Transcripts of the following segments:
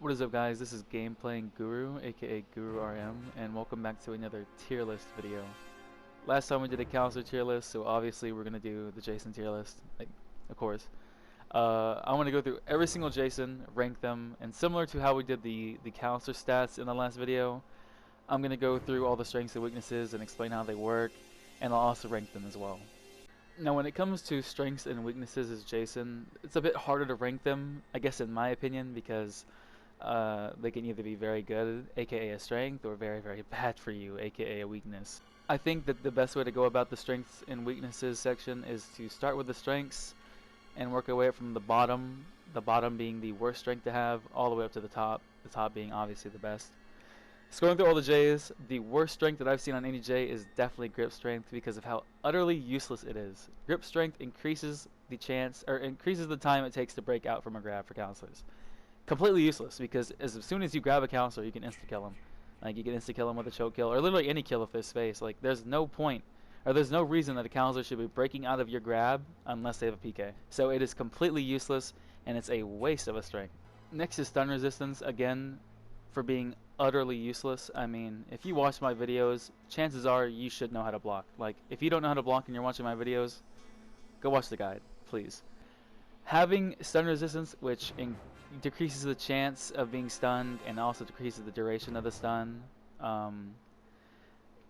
What is up, guys? This is Gameplaying Guru, aka GuruRM, and welcome back to another tier list video. Last time we did a counselor tier list, so obviously we're gonna do the Jason tier list, of course. I want to go through every single Jason, rank them, and similar to how we did the counselor stats in the last video, I'm gonna go through all the strengths and weaknesses and explain how they work, and I'll also rank them as well. Now, when it comes to strengths and weaknesses as Jason, it's a bit harder to rank them, I guess, in my opinion, because they can either be very good, aka a strength, or very, very bad for you, aka a weakness. I think that the best way to go about the strengths and weaknesses section is to start with the strengths and work our way up from the bottom being the worst strength to have, all the way up to the top being obviously the best. Scrolling through all the J's, the worst strength that I've seen on any J is definitely grip strength because of how utterly useless it is. Grip strength increases the chance, or increases the time it takes to break out from a grab for counselors. Completely useless because as soon as you grab a counselor, you can insta-kill him. Like, you can insta-kill him with a choke kill, or literally any kill if there's space. Like, there's no point, or there's no reason that a counselor should be breaking out of your grab unless they have a PK. So it is completely useless, and it's a waste of a strength. Next is stun resistance, again, for being utterly useless. I mean, if you watch my videos, chances are you should know how to block. Like, if you don't know how to block and you're watching my videos, go watch the guide, please. Having stun resistance, which decreases the chance of being stunned and also decreases the duration of the stun,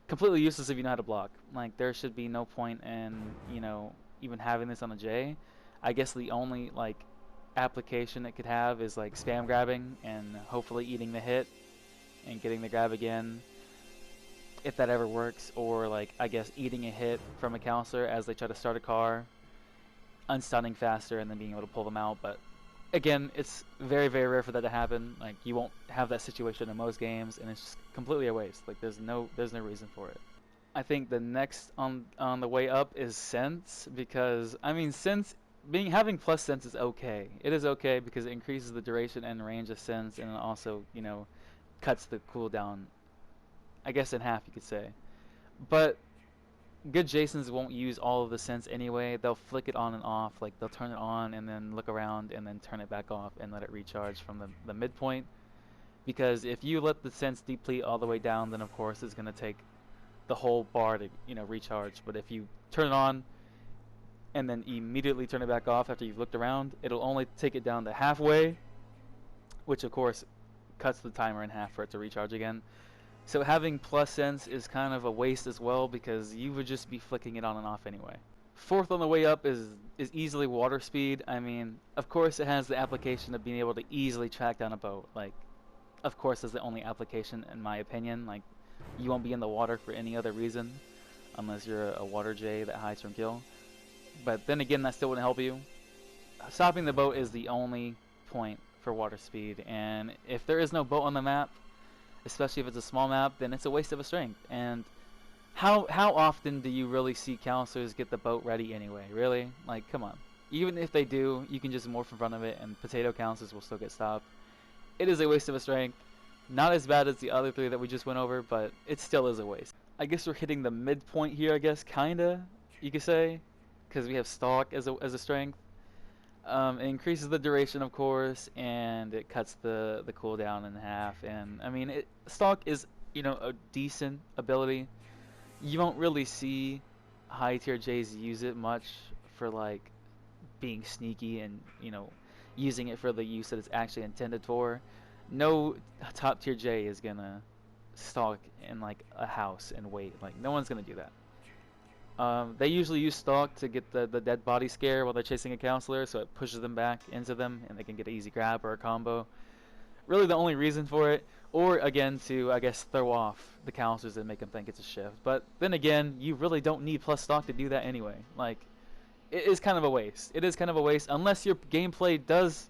completely useless if you know how to block. Like, there should be no point in, even having this on a J. I guess the only, application it could have is, spam grabbing and hopefully eating the hit and getting the grab again, if that ever works, or, I guess eating a hit from a counselor as they try to start a car, unstunning faster, and then being able to pull them out. But again, it's very, very rare for that to happen. Like, you won't have that situation in most games, and it's just completely a waste. Like, there's no reason for it. I think the next on the way up is sense, because I mean, sense having plus sense is okay. It is okay because it increases the duration and range of sense, and it also, cuts the cooldown, I guess, in half, you could say. But good Jasons won't use all of the sense anyway. They'll flick it on and off. Like, they'll turn it on and then look around and then turn it back off and let it recharge from the midpoint. Because if you let the sense deplete all the way down, then of course it's going to take the whole bar to, recharge. But if you turn it on and then immediately turn it back off after you've looked around, it'll only take it down to halfway, which of course cuts the timer in half for it to recharge again. So having plus sense is kind of a waste as well, because you would just be flicking it on and off anyway. Fourth on the way up is easily water speed. I mean, of course it has the application of being able to easily track down a boat. Like, of course that's the only application in my opinion. Like, you won't be in the water for any other reason unless you're a water J that hides from kill. But then again, that still wouldn't help you. Stopping the boat is the only point for water speed, and if there is no boat on the map, especially if it's a small map, then it's a waste of a strength. And how often do you really see counselors get the boat ready anyway? Really? Like, come on. Even if they do, you can just morph in front of it and potato counselors will still get stopped. It is a waste of a strength. Not as bad as the other three that we just went over, but it still is a waste. I guess we're hitting the midpoint here, I guess, kinda, you could say, because we have stalk as a strength. It increases the duration, of course, and it cuts the cooldown in half. And I mean, stalk is, a decent ability. You won't really see high tier J's use it much for being sneaky and using it for the use that it's actually intended for. No top tier J is gonna stalk in a house and wait. Like, no one's gonna do that. They usually use stalk to get the dead body scare while they're chasing a counselor, so it pushes them back into them and they can get an easy grab or a combo. Really the only reason for it, or again to, I guess, throw off the counselors and make them think it's a shift. But then again, you really don't need plus stalk to do that anyway. Like, it is kind of a waste. It is kind of a waste unless your gameplay does,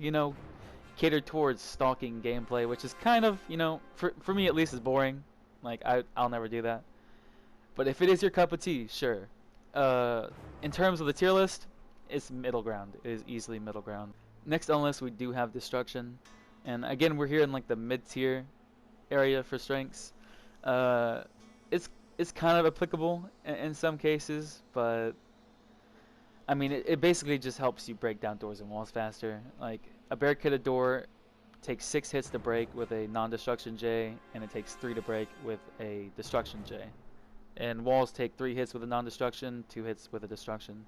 cater towards stalking gameplay, which is kind of, for me at least, is boring. Like, I'll never do that. But if it is your cup of tea, sure. In terms of the tier list, it's middle ground. It is easily middle ground. Next on the list, we do have destruction, and again, we're here in the mid-tier area for strengths. It's kind of applicable in some cases, but I mean, it basically just helps you break down doors and walls faster. Like, a barricaded door takes 6 hits to break with a non-destruction J, and it takes 3 to break with a destruction J. And walls take 3 hits with a non-destruction, 2 hits with a destruction.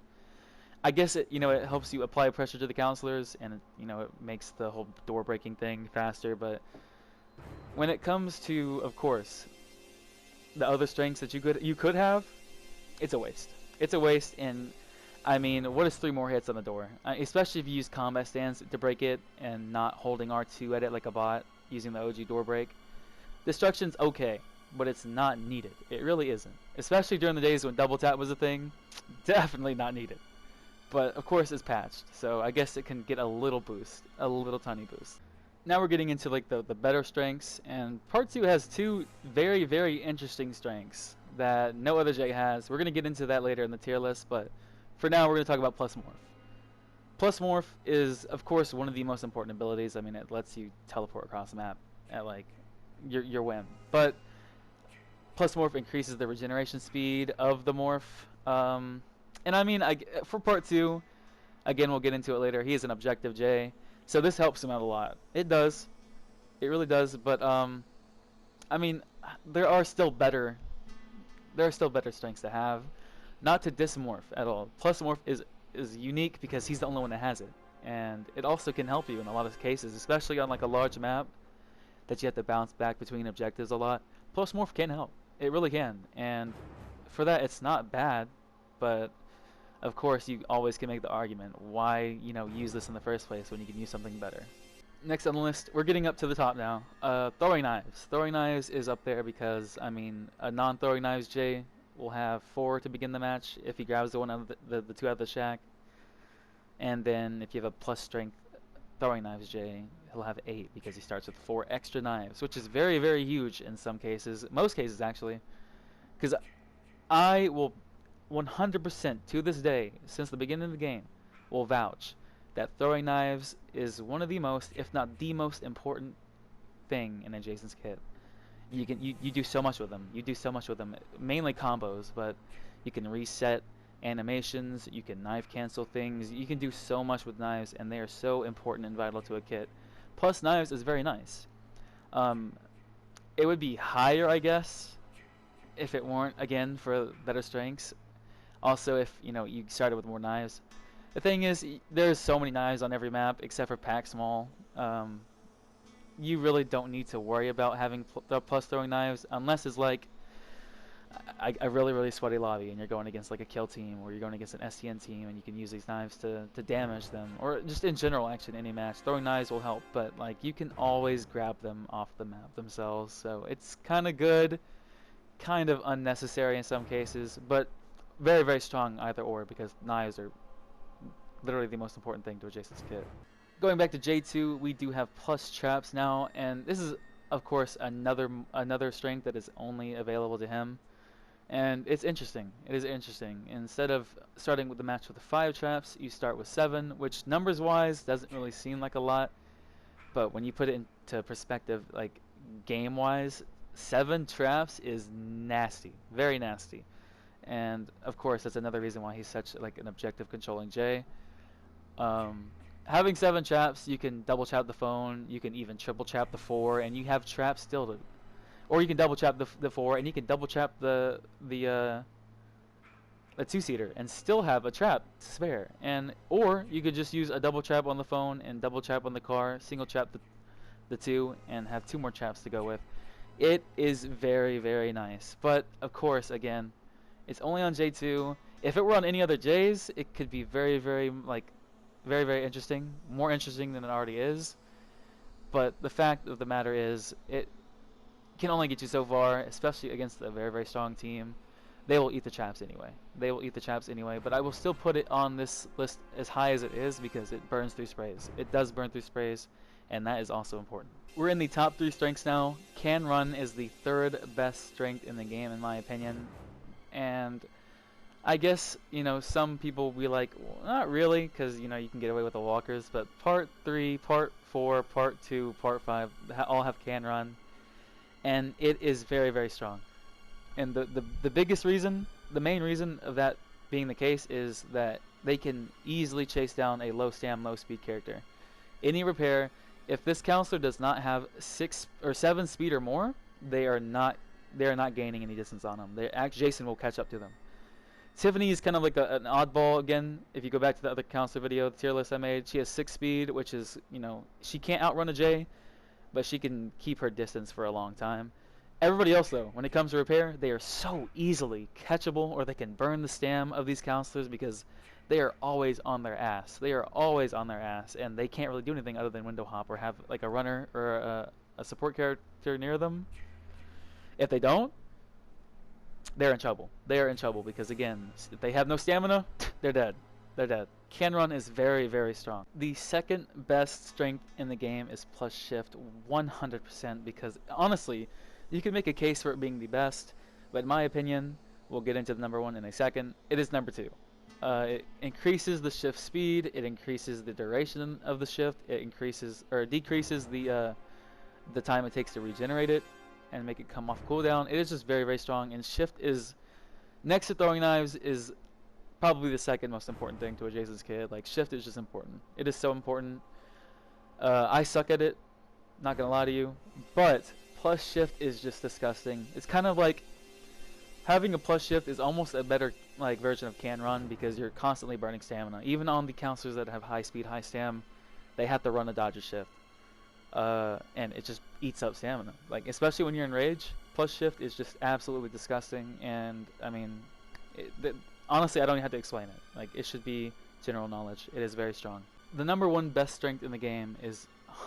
I guess it, it helps you apply pressure to the counselors, and it makes the whole door breaking thing faster. But when it comes to, of course, the other strengths that you could have, it's a waste. It's a waste. And I mean, what is 3 more hits on the door? Especially if you use combat stance to break it and not holding R2 at it like a bot using the OG door break. Destruction's okay, but it's not needed. It really isn't. Especially during the days when double tap was a thing, definitely not needed. But of course it's patched, so I guess it can get a little boost, a little tiny boost. Now we're getting into like the better strengths, and part 2 has 2 very, very interesting strengths that no other J has. We're going to get into that later in the tier list, but for now we're going to talk about Plus Morph. Plus Morph is of course one of the most important abilities. I mean, it lets you teleport across the map at like your whim. But Plus Morph increases the regeneration speed of the morph. And I mean, for part 2, again, we'll get into it later, he is an objective J, so this helps him out a lot. It does. It really does, but, I mean, there are still better strengths to have. Not to dismorph at all. Plus Morph is unique because he's the only one that has it. And it also can help you in a lot of cases, especially on like a large map that you have to bounce back between objectives a lot. Plus Morph can help. It really can. And for that, it's not bad, but of course, you always can make the argument, why, use this in the first place when you can use something better. Next on the list, we're getting up to the top now. Throwing knives. Throwing knives is up there because, I mean, a non-throwing knives J will have 4 to begin the match if he grabs the 2 out of the shack. And then if you have a plus strength throwing knives J, he'll have 8 because he starts with 4 extra knives, which is very, very huge in some cases. Most cases, actually. Because I will 100% to this day, since the beginning of the game, will vouch that throwing knives is one of the most, if not the most important thing in a Jason's kit. You do so much with them. You do so much with them, mainly combos, but you can reset animations, you can knife cancel things, you can do so much with knives, and they are so important and vital to a kit. Plus knives is very nice. It would be higher, I guess, if it weren't, again, for better strengths. Also, if you started with more knives. The thing is, there's so many knives on every map except for Pack Small. You really don't need to worry about having plus throwing knives unless it's like a really, really sweaty lobby and you're going against like a kill team or you're going against an STN team and you can use these knives to damage them, or just in general actually in any match. Throwing knives will help, but like you can always grab them off the map themselves, so it's kind of good, kind of unnecessary in some cases, but very, very strong either or, because knives are literally the most important thing to a Jason's kit. Going back to J2, we do have plus traps now, and this is of course another strength that is only available to him. And it's interesting. It is interesting. Instead of starting with the match with the 5 traps, you start with 7, which numbers wise doesn't really seem like a lot, but when you put it into perspective, like game wise, 7 traps is nasty, very nasty. And of course that's another reason why he's such like an objective controlling J. Having 7 traps, you can double trap the phone, you can even triple trap the 4, and you have traps still to, or you can double trap the 4 and you can double trap the 2-seater and still have a trap to spare. And or you could just use a double trap on the phone and double trap on the car, single trap the 2, and have 2 more traps to go with. It is very, very nice. But of course, again, it's only on J2. If it were on any other Js, it could be very, very very, very interesting, more interesting than it already is. But the fact of the matter is, it can only get you so far, especially against a very, very strong team. They will eat the traps anyway. They will eat the traps anyway, but I will still put it on this list as high as it is because it burns through sprays. It does burn through sprays, and that is also important. We're in the top 3 strengths now. Can Run is the 3rd best strength in the game, in my opinion. And I guess, some people will be like, well, not really, because, you can get away with the walkers, but part 3, part 4, part 2, part 5, all have Can Run, and it is very, very strong. And the biggest reason, the main reason of that being the case is that they can easily chase down a low stam, low speed character. Any repair If this counselor does not have 6 or 7 speed or more, they are not gaining any distance on them. Jason will catch up to them. Tiffany is kind of like an oddball again. If you go back to the other counselor video, the tier list I made, she has 6 speed, which is, she can't outrun a J, but she can keep her distance for a long time. Everybody else, though, when it comes to repair, they are so easily catchable, or they can burn the stam of these counselors because they are always on their ass. They are always on their ass, and they can't really do anything other than window hop or have like a runner or a support character near them. If they don't, they're in trouble. They are in trouble because, again, if they have no stamina, they're dead. They're dead. Can run is very, very strong. The second best strength in the game is plus shift 100% because, honestly, you can make a case for it being the best, but in my opinion, we'll get into the number 1 in a second, it is number 2. It increases the shift speed, it increases the duration of the shift, it increases or decreases the time it takes to regenerate it and make it come off cooldown. It is just very, very strong, and shift is, next to throwing knives, is probably the second most important thing to a Jason's kid. Like, shift is just important. It is so important. I suck at it, not gonna lie to you, but plus shift is just disgusting. It's kind of like having a plus shift is almost a better version of can run because you're constantly burning stamina. Even on the counselors that have high speed, high stam, they have to run a dodge shift. And it just eats up stamina. Like, especially when you're in rage, plus shift is just absolutely disgusting. And I mean, honestly, I don't even have to explain it. Like, it should be general knowledge. It is very strong. The number 1 best strength in the game is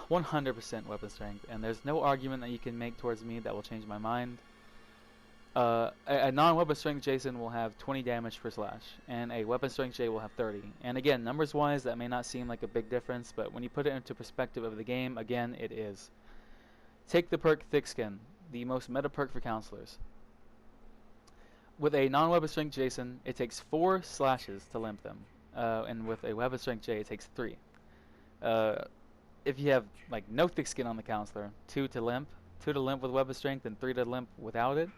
100% weapon strength, and there's no argument that you can make towards me that will change my mind. A non-weapon strength Jason will have 20 damage per slash, and a weapon strength J will have 30. And again, numbers wise, that may not seem like a big difference, but when you put it into perspective of the game, again, it is. Take the perk Thick Skin, the most meta perk for counselors. With a non-weapon strength Jason, it takes 4 slashes to limp them, and with a weapon strength J, it takes 3. If you have no thick skin on the counselor, 2 to limp with weapon strength, and 3 to limp without it.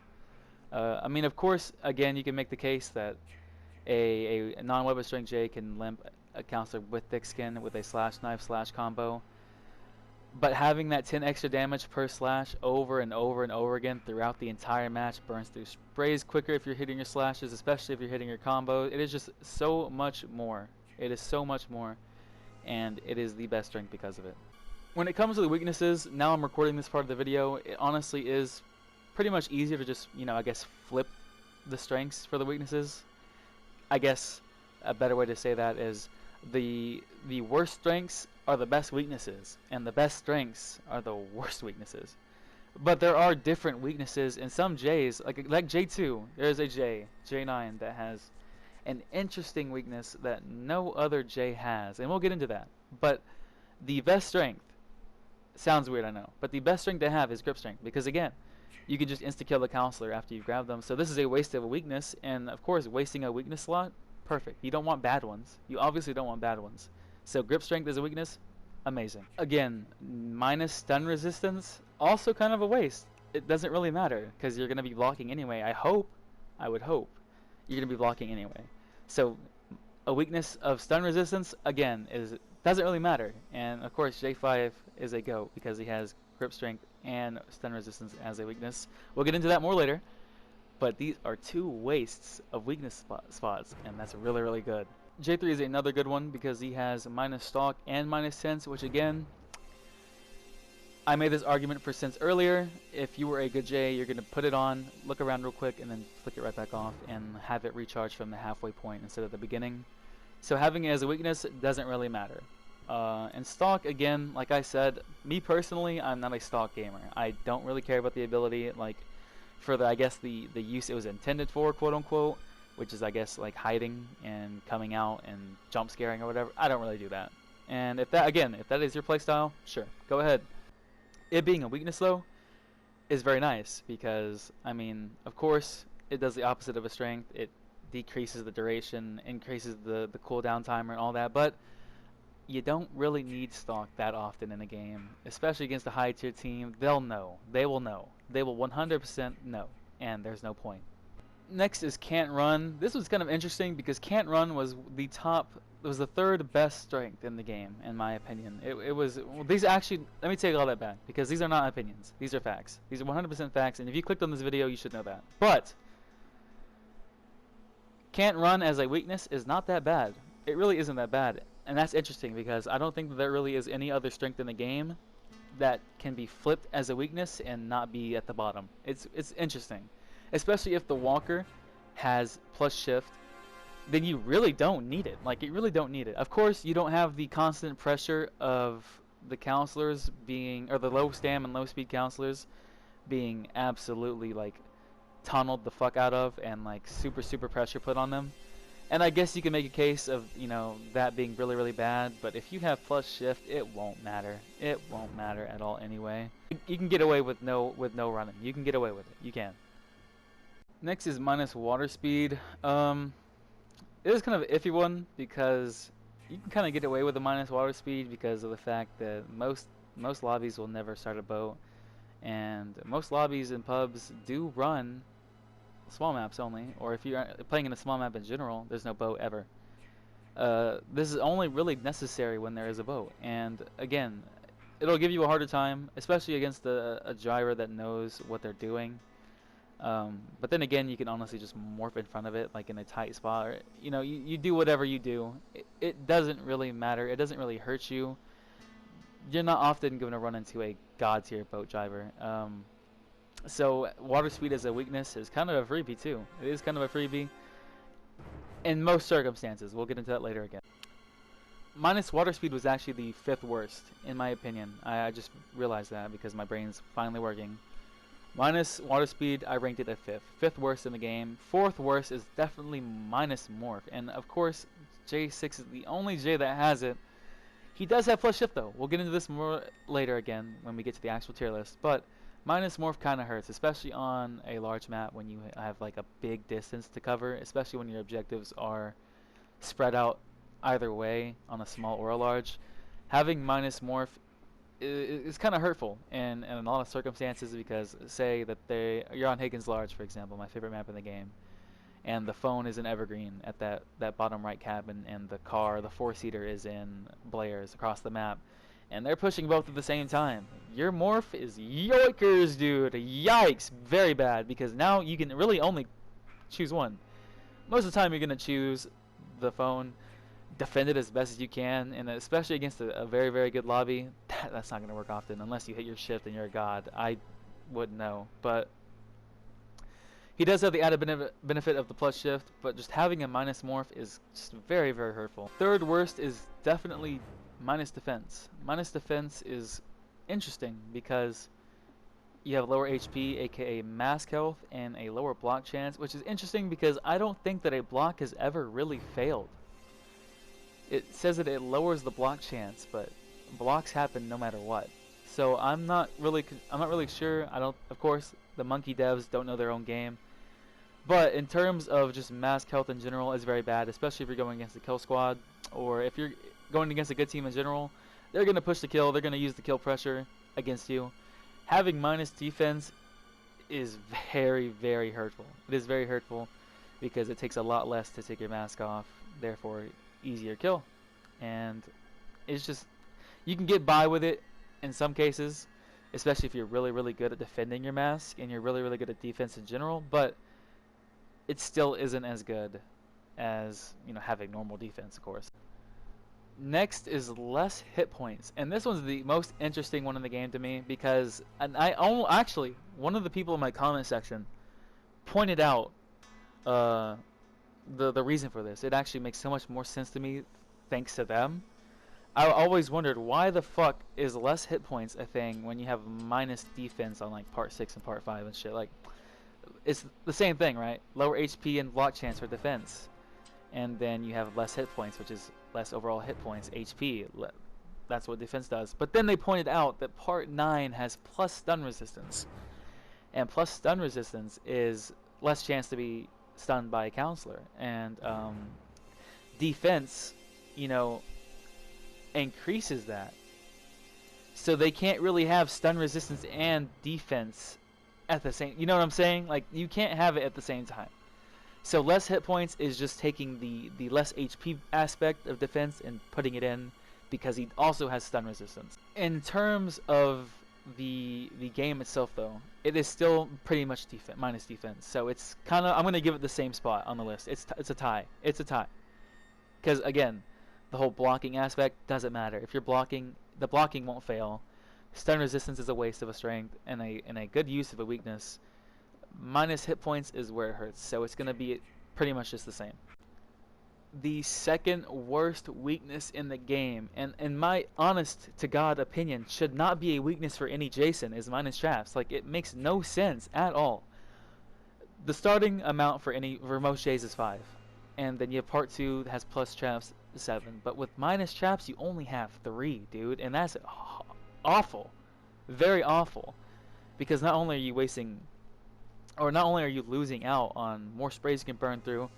I mean, of course, again, you can make the case that a non-weapon strength J can limp a counselor with thick skin with a slash knife slash combo. But having that 10 extra damage per slash over and over and over again throughout the entire match, burns through sprays quicker if you're hitting your slashes, especially if you're hitting your combo. It is just so much more. It is so much more, and it is the best strength because of it. When it comes to the weaknesses, now I'm recording this part of the video, it honestly is pretty much easier to just, I guess, flip the strengths for the weaknesses. I guess a better way to say that is the worst strengths are the best weaknesses, and the best strengths are the worst weaknesses. But there are different weaknesses in some Js, like J2. There's a J9 that has an interesting weakness that no other J has, and we'll get into that. But the best strength, sounds weird, I know, but the best strength to have is grip strength, because again, you can just insta-kill the counselor after you grab them. So this is a waste of a weakness, and of course, wasting a weakness slot, perfect. You don't want bad ones. You obviously don't want bad ones. So grip strength is a weakness, amazing. Again, minus stun resistance, also kind of a waste. It doesn't really matter, because you're going to be blocking anyway. I would hope, you're going to be blocking anyway. So a weakness of stun resistance, again, doesn't really matter. And of course, J5 is a GOAT, because he has grip strength and stun resistance as a weakness. We'll get into that more later, but these are 2 wastes of weakness spots, and that's really, really good. J3 is another good one because he has minus stalk and minus sense, which again, I made this argument for sense earlier. If you were a good J, you're going to put it on, look around real quick, and then flick it right back off and have it recharge from the halfway point instead of the beginning. So having it as a weakness doesn't really matter. And stalk, again, like I said, me personally, I'm not a stalk gamer. I don't really care about the ability, for the, I guess, the use it was intended for, quote unquote, which is, I guess, hiding and coming out and jump scaring or whatever. I don't really do that. And if that is your playstyle, sure, go ahead. It being a weakness, though, is very nice because, I mean, of course, it does the opposite of a strength. It decreases the duration, increases the cooldown timer and all that, but you don't really need stalk that often in a game, especially against a high tier team. They'll know. They will know. They will 100% know, and there's no point. Next is Can't Run. This was kind of interesting because Can't Run was the third best strength in the game, in my opinion. It was, well, these actually, let me take all that back, because these are not opinions. These are facts. These are 100% facts, and if you clicked on this video, you should know that. But, Can't Run as a weakness is not that bad. It really isn't that bad. And that's interesting, because I don't think that there really is any other strength in the game that can be flipped as a weakness and not be at the bottom. It's interesting. Especially if the walker has plus shift, then you really don't need it. Like, you really don't need it. Of course, you don't have the constant pressure of the counselors being, or the low stam and low speed counselors being absolutely, like, tunneled the fuck out of and, like, super pressure put on them. And I guess you can make a case of, you know, that being really bad, but if you have plus shift, it won't matter. It won't matter at all anyway. You can get away with no running. You can get away with it. You can. Next is minus water speed. It is kind of an iffy one because you can kind of get away with the minus water speed because of the fact that most lobbies will never start a boat, and most lobbies and pubs do run small maps only, or if you're playing in a small map in general, there's no boat ever. This is only really necessary when there is a boat, and again, it'll give you a harder time, especially against a driver that knows what they're doing. But then again, you can honestly just morph in front of it, like in a tight spot. Or, you know, you do whatever you do. It doesn't really matter. It doesn't really hurt you. You're not often going to run into a god tier boat driver. So water speed as a weakness is kind of a freebie too. It is kind of a freebie in most circumstances. We'll get into that later again. Minus water speed was actually the 5th worst, in my opinion. I just realized that because my brain's finally working. Minus water speed, I ranked it at 5th. 5th worst in the game. 4th worst is definitely minus morph. And of course, J6 is the only J that has it. He does have plus shift though. We'll get into this more later again when we get to the actual tier list. But minus morph kind of hurts, especially on a large map when you have like a big distance to cover, especially when your objectives are spread out either way on a small or a large. Having minus morph is kind of hurtful in a lot of circumstances because say that you're on Higgins Large, for example, my favorite map in the game, and the phone is in Evergreen at that bottom right cabin, and the 4-seater is in Blair's across the map, and they're pushing both at the same time. Your morph is yoikers, dude. Yikes. Very bad, because now you can really only choose one. Most of the time you're going to choose the phone, defend it as best as you can, and especially against a very good lobby, that's not going to work often unless you hit your shift and you're a god. I wouldn't know, but he does have the added benefit of the plus shift, but just having a minus morph is just very hurtful. 3rd worst is definitely minus defense. Minus defense is interesting because you have lower HP, aka mask health, and a lower block chance, which is interesting because I don't think that a block has ever really failed. It says that it lowers the block chance, but blocks happen no matter what. So I'm not really sure. Of course, the monkey devs don't know their own game. But in terms of just mask health in general, it's very bad, especially if you're going against a kill squad, or if you're going against a good team in general. They're going to push the kill. They're going to use the kill pressure against you. Having minus defense is very hurtful. It is very hurtful because it takes a lot less to take your mask off. Therefore, easier kill, and it's just, you can get by with it in some cases, especially if you're really good at defending your mask and you're really good at defense in general, but it still isn't as good as, you know, having normal defense, of course. Next is less hit points, and this one's the most interesting one in the game to me because actually one of the people in my comment section pointed out the reason for this. It actually makes so much more sense to me thanks to them. I always wondered, why the fuck is less hit points a thing when you have minus defense on like part 6 and part 5 and shit? Like, it's the same thing, right? Lower HP and block chance for defense, and then you have less hit points, which is less overall hit points, HP. That's what defense does. But then they pointed out that part 9 has plus stun resistance, and plus stun resistance is less chance to be stunned by a counselor, and defense, you know, increases that. So they can't really have stun resistance and defense at the same, you know what I'm saying? Like, you can't have it at the same time. So less hit points is just taking the less HP aspect of defense and putting it in, because he also has stun resistance. In terms of the game itself, though, it is still pretty much minus defense. So it's kind of, I'm gonna give it the same spot on the list. It's a tie. It's a tie. Because again, the whole blocking aspect doesn't matter. If you're blocking, the blocking won't fail. Stun resistance is a waste of a strength and a good use of a weakness. Minus hit points is where it hurts, so it's going to be pretty much just the same. The second worst weakness in the game, and in my honest to God opinion, should not be a weakness for any Jason, is minus traps. Like, it makes no sense at all. The starting amount for most Jays is 5, and then you have part 2 that has plus traps 7. But with minus traps, you only have 3, dude, and that's awful, very awful, because not only are you wasting, or not only are you losing out on more sprays you can burn through,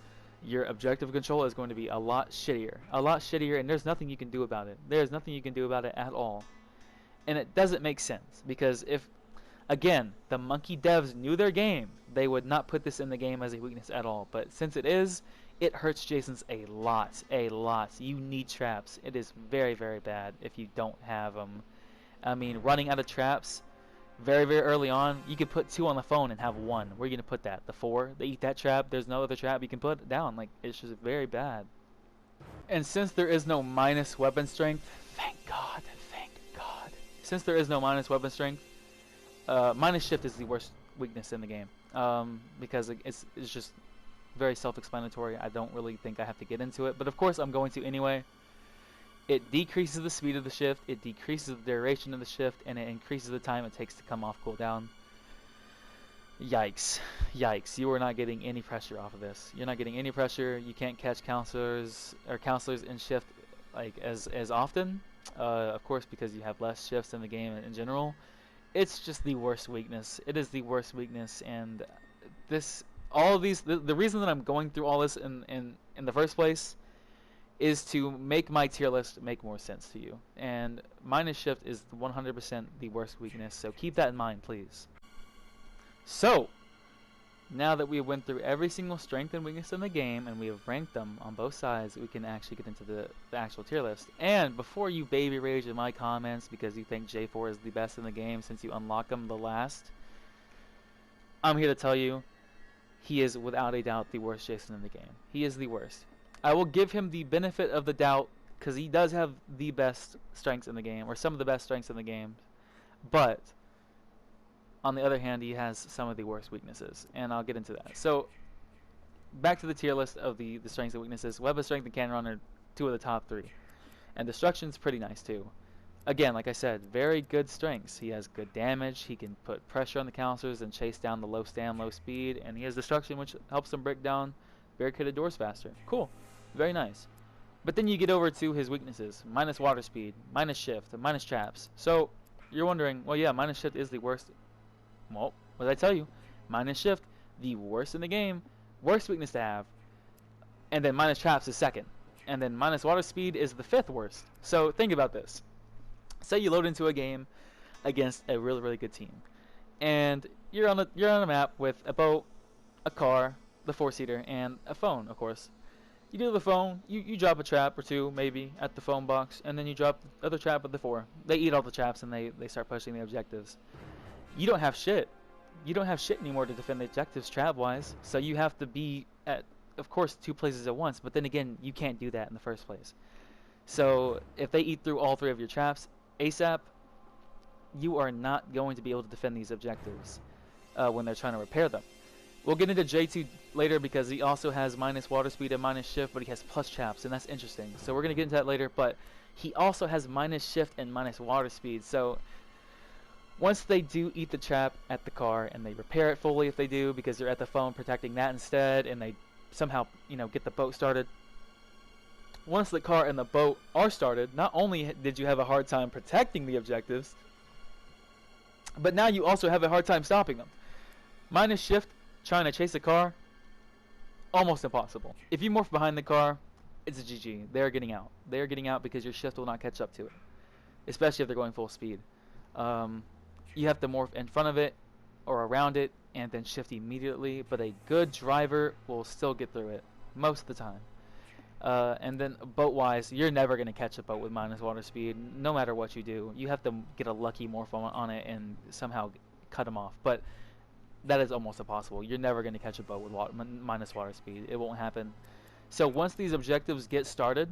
your objective control is going to be a lot shittier, and there's nothing you can do about it. There's nothing you can do about it at all. And it doesn't make sense, because if, again, the monkey devs knew their game, they would not put this in the game as a weakness at all. But since it is, it hurts Jason's a lot. You need traps. It is very, very bad if you don't have them. I mean, running out of traps very, very early on, you could put 2 on the phone and have 1. Where are you going to put that? The 4? They eat that trap. There's no other trap you can put down. Like, it's just very bad. And since there is no minus weapon strength, thank God. Since there is no minus weapon strength, minus shift is the worst weakness in the game. Because it's just very self-explanatory. I don't really think I have to get into it. But of course, I'm going to anyway. It decreases the speed of the shift, it decreases the duration of the shift, and it increases the time it takes to come off cooldown. Yikes. You are not getting any pressure off of this. You're not getting any pressure. You can't catch counselors in shift like as often. Of course, because you have less shifts in the game in general. It's just the worst weakness. It is the worst weakness, and the reason that I'm going through all this in the first place is to make my tier list make more sense to you. And minus shift is 100% the worst weakness, so keep that in mind, please. So, now that we went through every single strength and weakness in the game, and we have ranked them on both sides, we can actually get into the actual tier list. And before you baby rage in my comments because you think J4 is the best in the game since you unlock him the last, I'm here to tell you, he is without a doubt the worst Jason in the game. He is the worst. I will give him the benefit of the doubt because he does have the best strengths in the game, or some of the best strengths in the game. But on the other hand, he has some of the worst weaknesses, and I'll get into that. So back to the tier list of the strengths and weaknesses. Weapon strength and cannon run are 2 of the top 3, and destruction's pretty nice too. Again, like I said, very good strengths. He has good damage. He can put pressure on the counselors and chase down the low stand, low speed, and he has destruction, which helps him break down barricaded doors faster. Cool. Very nice. But then you get over to his weaknesses. Minus water speed, minus shift, minus traps. So you're wondering, well, yeah, minus shift is the worst. Well, what did I tell you? Minus shift, the worst in the game, worst weakness to have. And then minus traps is second. And then minus water speed is the 5th worst. So think about this. Say you load into a game against a really, really good team. And you're on a map with a boat, a car, the 4-seater, and a phone, of course. You do the phone, you drop a trap or 2 maybe at the phone box, and then you drop the other trap at the 4. They eat all the traps and they start pushing the objectives. You don't have shit. You don't have shit anymore to defend the objectives trap-wise, so you have to be at, of course, 2 places at once, but then again, you can't do that in the first place. So if they eat through all 3 of your traps ASAP, you are not going to be able to defend these objectives when they're trying to repair them. We'll get into J2 later because he also has minus water speed and minus shift, but he has plus traps, and that's interesting. So we're going to get into that later, but he also has minus shift and minus water speed. So once they do eat the trap at the car, and they repair it fully if they do, because they're at the phone protecting that instead, and they somehow, get the boat started. Once the car and the boat are started, not only did you have a hard time protecting the objectives, but now you also have a hard time stopping them. Minus shift, trying to chase a car, almost impossible. If you morph behind the car, it's a GG. They're getting out. They're getting out because your shift will not catch up to it, especially if they're going full speed. You have to morph in front of it or around it, and then shift immediately, but a good driver will still get through it most of the time. And then boat-wise, you're never going to catch a boat with minus water speed, no matter what you do. You have to get a lucky morph on it and somehow cut them off. But that is almost impossible. You're never going to catch a boat with minus water speed. It won't happen. So once these objectives get started,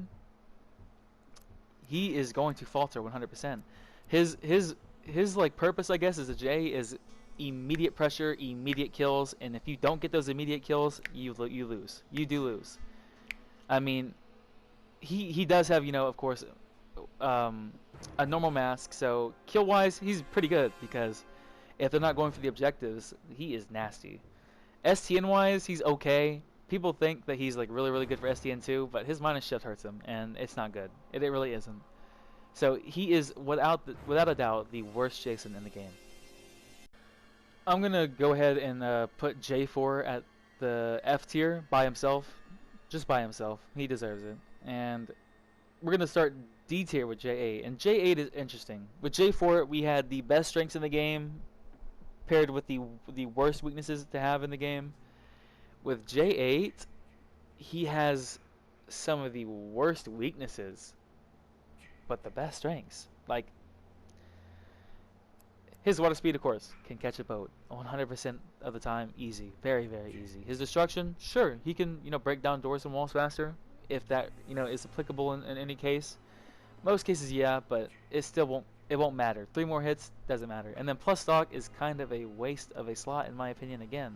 he is going to falter 100%. His like purpose, I guess, as a J is immediate pressure, immediate kills, and if you don't get those immediate kills, you lose. You do lose. I mean, he does have, you know, of course, a normal mask, so kill-wise, he's pretty good, because if they're not going for the objectives, he is nasty. STN-wise, he's okay. People think that he's like really, really good for STN too, but his minus shift hurts him, and it's not good. It really isn't. So he is, without a doubt, the worst Jason in the game. I'm going to go ahead and put J4 at the F tier by himself. Just by himself. He deserves it. And we're going to start D tier with J8. And J8 is interesting. With J4, we had the best strengths in the game paired with the worst weaknesses to have in the game. With J8, he has some of the worst weaknesses, but the best strengths. Like, his water speed, of course, can catch a boat 100% of the time, easy, very, very easy. His destruction, sure, he can, you know, break down doors and walls faster, if that, you know, is applicable in any case. Most cases, yeah, but it still won't matter. 3 more hits doesn't matter. And then plus stock is kind of a waste of a slot, in my opinion, again.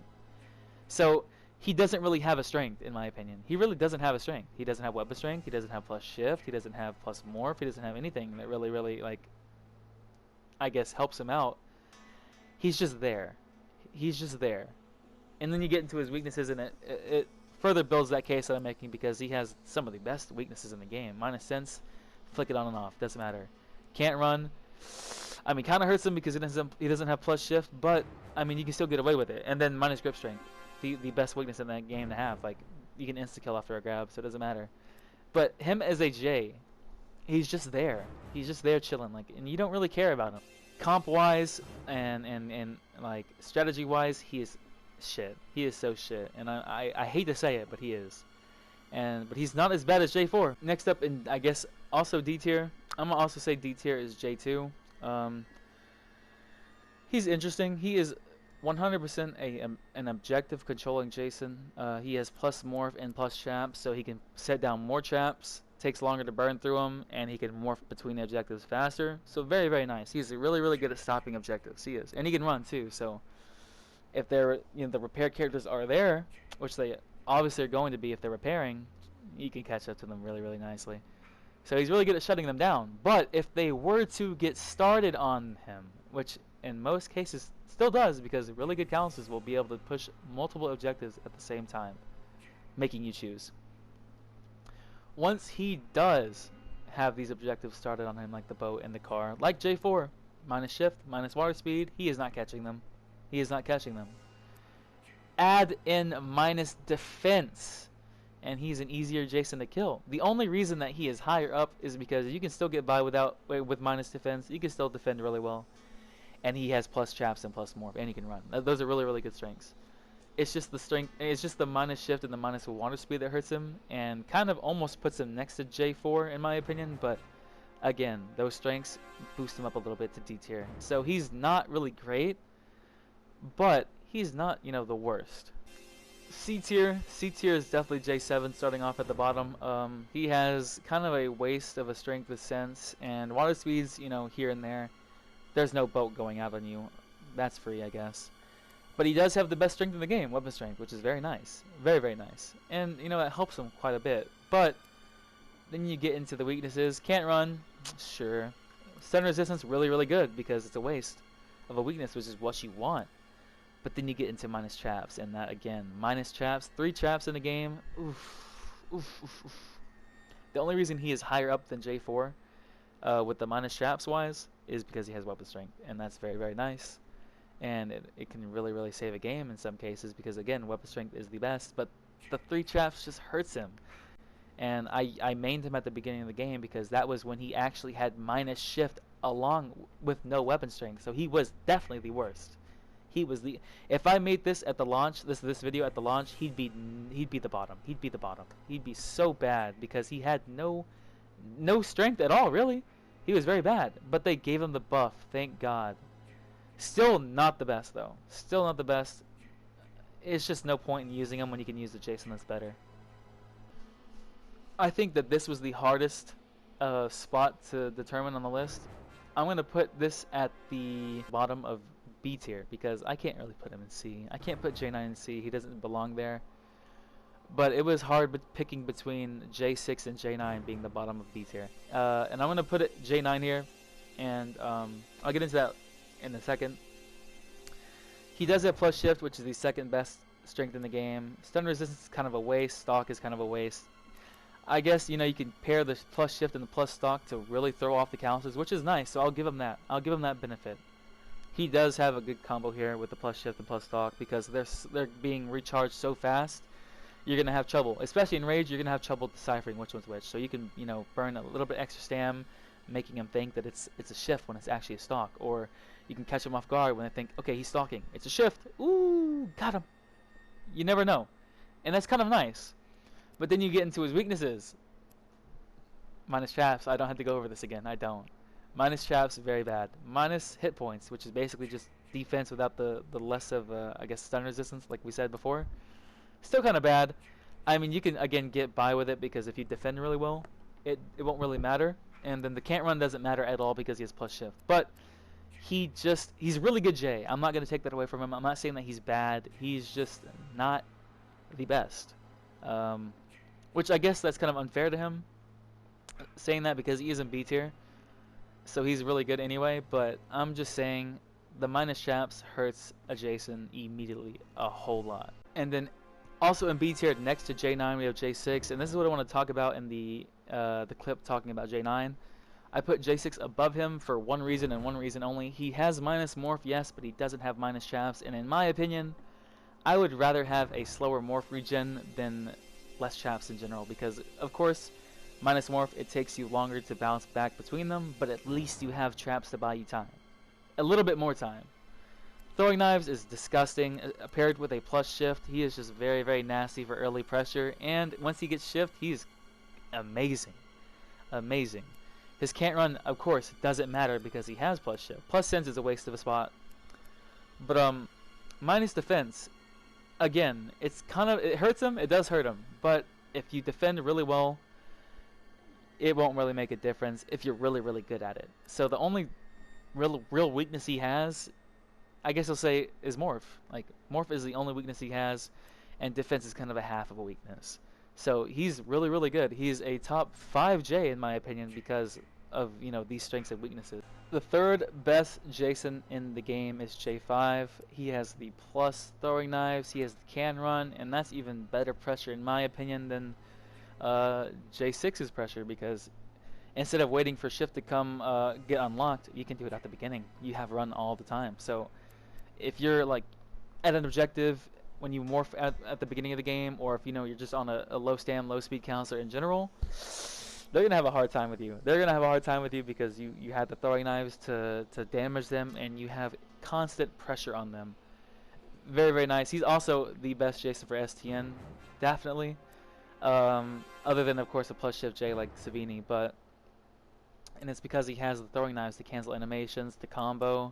So he doesn't really have a strength, in my opinion. He really doesn't have a strength. He doesn't have weapon strength. He doesn't have plus shift. He doesn't have plus morph. He doesn't have anything that really, really, like, I guess, helps him out. He's just there. He's just there. And then you get into his weaknesses, and it further builds that case that I'm making, because he has some of the best weaknesses in the game. Minus sense, flick it on and off, doesn't matter. Can't run. I mean, kind of hurts him because he doesn't have plus shift, but I mean, you can still get away with it. And then minus grip strength, the best weakness in that game to have. Like, you can insta kill after a grab, so it doesn't matter. But him as a J, he's just there. He's just there chilling, like, and you don't really care about him. Comp wise and like strategy wise, he is shit. He is so shit, and I hate to say it, but he is. But he's not as bad as J4. Next up, in I guess also D tier. I'm gonna also say D tier is J2. He's interesting. He is 100% an objective controlling Jason. He has plus morph and plus traps, so he can set down more traps. Takes longer to burn through them, and he can morph between the objectives faster. So very, very nice. He's really, really good at stopping objectives. He is, and he can run too. So if they're, you know, the repair characters are there, which they obviously are going to be if they're repairing, you can catch up to them really, really nicely. So he's really good at shutting them down. But if they were to get started on him, which in most cases still does, because really good counselors will be able to push multiple objectives at the same time, making you choose. Once he does have these objectives started on him, like the boat and the car, like J4, minus shift, minus water speed, he is not catching them. He is not catching them. Add in minus defense, and he's an easier Jason to kill. The only reason that he is higher up is because you can still get by with minus defense. You can still defend really well, and he has plus traps and plus morph, and he can run. Those are really, really good strengths. It's just the strength. It's just the minus shift and the minus water speed that hurts him, and kind of almost puts him next to J4 in my opinion. But again, those strengths boost him up a little bit to D tier. So he's not really great, but he's not, you know, the worst. C tier is definitely J7 starting off at the bottom. He has kind of a waste of a strength with sense, and water speeds, you know, here and there. There's no boat going out on you. That's free, I guess. But he does have the best strength in the game, weapon strength, which is very nice. Very, very nice. And, you know, it helps him quite a bit. But then you get into the weaknesses. Can't run, sure. Stun resistance, really, really good, because it's a waste of a weakness, which is what you want. But then you get into minus traps, and that, again, minus traps, 3 traps in the game. Oof, oof, oof, oof. The only reason he is higher up than J4 with the minus traps wise is because he has weapon strength, and that's very, very nice. And it can really, really save a game in some cases, because again, weapon strength is the best, but the 3 traps just hurts him. And I mained him at the beginning of the game because that was when he actually had minus shift along with no weapon strength, so he was definitely the worst. He was the. If I made this at the launch, this video at the launch, he'd be the bottom. He'd be the bottom. He'd be so bad because he had no strength at all. Really, he was very bad. But they gave him the buff. Thank God. Still not the best though. Still not the best. It's just no point in using him when you can use the Jason that's better. I think that this was the hardest spot to determine on the list. I'm going to put this at the bottom of B tier because I can't really put him in C. I can't put J9 in C. He doesn't belong there. But it was hard picking between J6 and J9 being the bottom of B tier. And I'm going to put it J9 here. And I'll get into that in a second. He does have plus shift, which is the second best strength in the game. Stun resistance is kind of a waste. Stock is kind of a waste. I guess, you know, you can pair the plus shift and the plus stock to really throw off the counters, which is nice, so I'll give him that. I'll give him that benefit. He does have a good combo here with the plus shift and plus stock because they're being recharged so fast, you're going to have trouble. Especially in Rage, you're going to have trouble deciphering which one's which. So you can, you know, burn a little bit extra stam, making him think that it's a shift when it's actually a stock. Or you can catch him off guard when they think, okay, he's stalking. It's a shift. Ooh, got him. You never know. And that's kind of nice. But then you get into his weaknesses. Minus traps. I don't have to go over this again. I don't. Minus traps, very bad. Minus hit points, which is basically just defense without the less of, I guess, stun resistance, like we said before. Still kind of bad. I mean, you can, again, get by with it because if you defend really well, it won't really matter. And then the can't run doesn't matter at all because he has plus shift. But he's really good J. I'm not going to take that away from him. I'm not saying that he's bad. He's just not the best. Which I guess that's kind of unfair to him, saying that because he is in B tier, so he's really good anyway, but I'm just saying the minus traps hurts a Jason immediately a whole lot. And then also in B tier next to J9 we have J6, and this is what I want to talk about in the clip talking about J9. I put J6 above him for one reason and one reason only. He has minus morph, yes, but he doesn't have minus traps, and in my opinion, I would rather have a slower morph regen than less traps in general, because of course minus morph, it takes you longer to bounce back between them, but at least you have traps to buy you time, a little bit more time. Throwing knives is disgusting. Paired with a plus shift, he is just very, very nasty for early pressure, and once he gets shift, he's amazing. His can't run, of course, doesn't matter because he has plus shift. Plus sense is a waste of a spot, but minus defense, again, it hurts him. It does hurt him, but if you defend really well, it won't really make a difference if you're really, really good at it. So the only real weakness he has, I guess I'll say, is morph. Like, morph is the only weakness he has, and defense is kind of a half of a weakness. So he's really, really good. He's a top 5J in my opinion because of, you know, these strengths and weaknesses. The third best Jason in the game is J5. He has the plus throwing knives, he has the can run, and that's even better pressure in my opinion than J6's pressure, because instead of waiting for shift to come get unlocked, you can do it at the beginning. You have run all the time. So if you're like at an objective when you morph at the beginning of the game, or if you know you're just on a low stam, low speed counselor in general, they're gonna have a hard time with you. They're gonna have a hard time with you because you have the throwing knives to damage them, and you have constant pressure on them. Very, very nice. He's also the best Jason for STN, definitely. Other than of course a plus shift J like Savini, and it's because he has the throwing knives to cancel animations, the combo,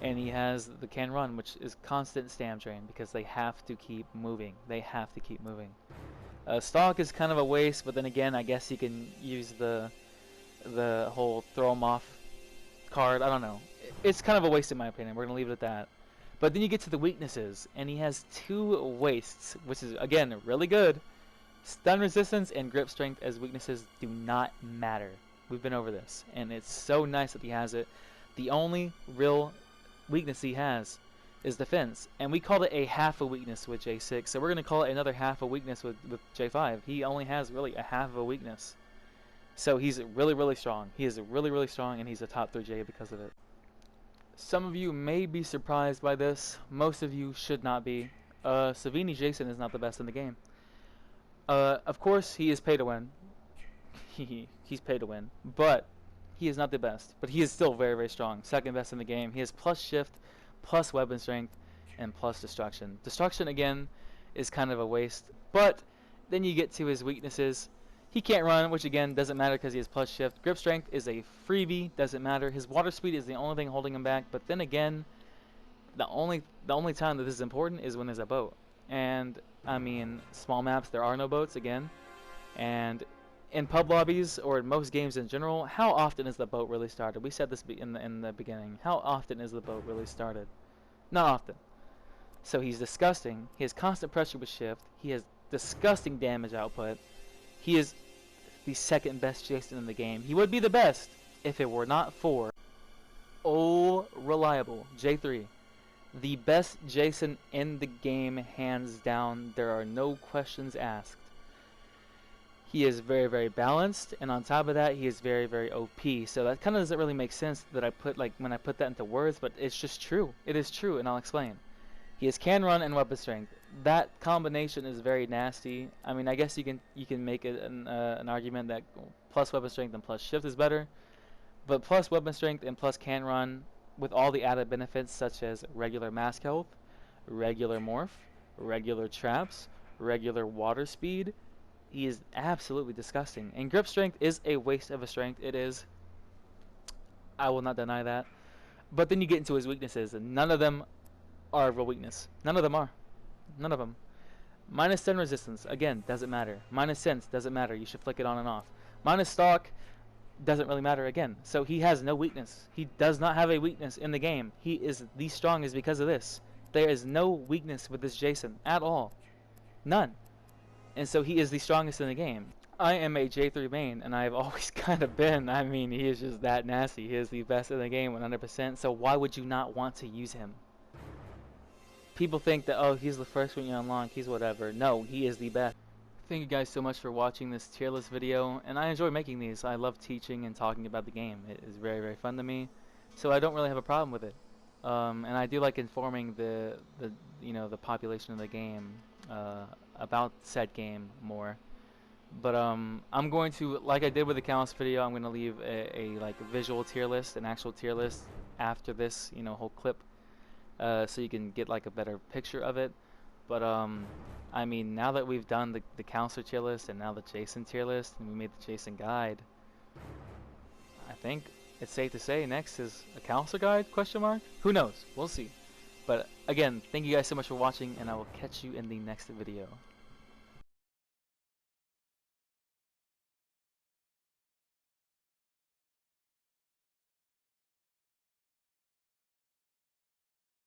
and he has the can run, which is constant stam drain because they have to keep moving. Stock is kind of a waste, but then again, I guess you can use the whole throw him off card. I don't know. It's kind of a waste in my opinion. We're gonna leave it at that. But then you get to the weaknesses, and he has 2 wastes, which is again really good. Stun resistance and grip strength as weaknesses do not matter. We've been over this, and it's so nice that he has it. The only real weakness he has is defense, and we called it a half a weakness with J6, so we're going to call it another half a weakness with J5. He only has really a half of a weakness, so he's really, really strong. He is really, really strong, and he's a top 3J because of it. Some of you may be surprised by this. Most of you should not be. Savini Jason is not the best in the game. Of course, he is pay to win. He's pay to win, but he is not the best. But he is still very, very strong. Second best in the game. He has plus shift, plus weapon strength, and plus destruction. Destruction again is kind of a waste, but then you get to his weaknesses. He can't run, which again doesn't matter because he has plus shift. Grip strength is a freebie, doesn't matter. His water speed is the only thing holding him back, but then again, the only time that this is important is when there's a boat. And I mean, small maps, there are no boats again. And in pub lobbies or in most games in general, how often is the boat really started? We said this in the beginning. How often is the boat really started? Not often. So he's disgusting. He has constant pressure with shift. He has disgusting damage output. He is the second best Jason in the game. He would be the best if it were not for reliable J3. The best Jason in the game, hands down. There are no questions asked. He is very, very balanced, and on top of that, he is very, very OP. So that kind of doesn't really make sense that I put, like, when I put that into words, but it's just true. It is true, and I'll explain. He has can run and weapon strength. That combination is very nasty. I mean, I guess you can make an argument that plus weapon strength and plus shift is better, but plus weapon strength and plus can run with all the added benefits such as regular mask health, regular morph, regular traps, regular water speed. He is absolutely disgusting. And grip strength is a waste of a strength. It is. I will not deny that. But then you get into his weaknesses, and none of them are a real weakness. None of them are. None of them. Minus 10 resistance, again, doesn't matter. Minus sense, doesn't matter. You should flick it on and off. Minus stalk, doesn't really matter again. So he has no weakness. He does not have a weakness in the game. He is the strongest because of this. There is no weakness with this Jason at all. None. And so he is the strongest in the game. I am a J3 main, and I've always kind of been. I mean, he is just that nasty. He is the best in the game 100%. So why would you not want to use him? People think that, oh, he's the first one you unlock, he's whatever. No, he is the best. Thank you guys so much for watching this tier list video, and I enjoy making these. I love teaching and talking about the game. It is very, very fun to me, so I don't really have a problem with it. And I do like informing the population of the game about said game more. But I'm going to, like I did with the Callus video, I'm going to leave a like visual tier list, an actual tier list after this whole clip. So you can get like a better picture of it. But I mean, now that we've done the counselor tier list and now the Jason tier list, and we made the Jason guide, I think it's safe to say next is a counselor guide, question mark? Who knows? We'll see. But again, thank you guys so much for watching, and I will catch you in the next video.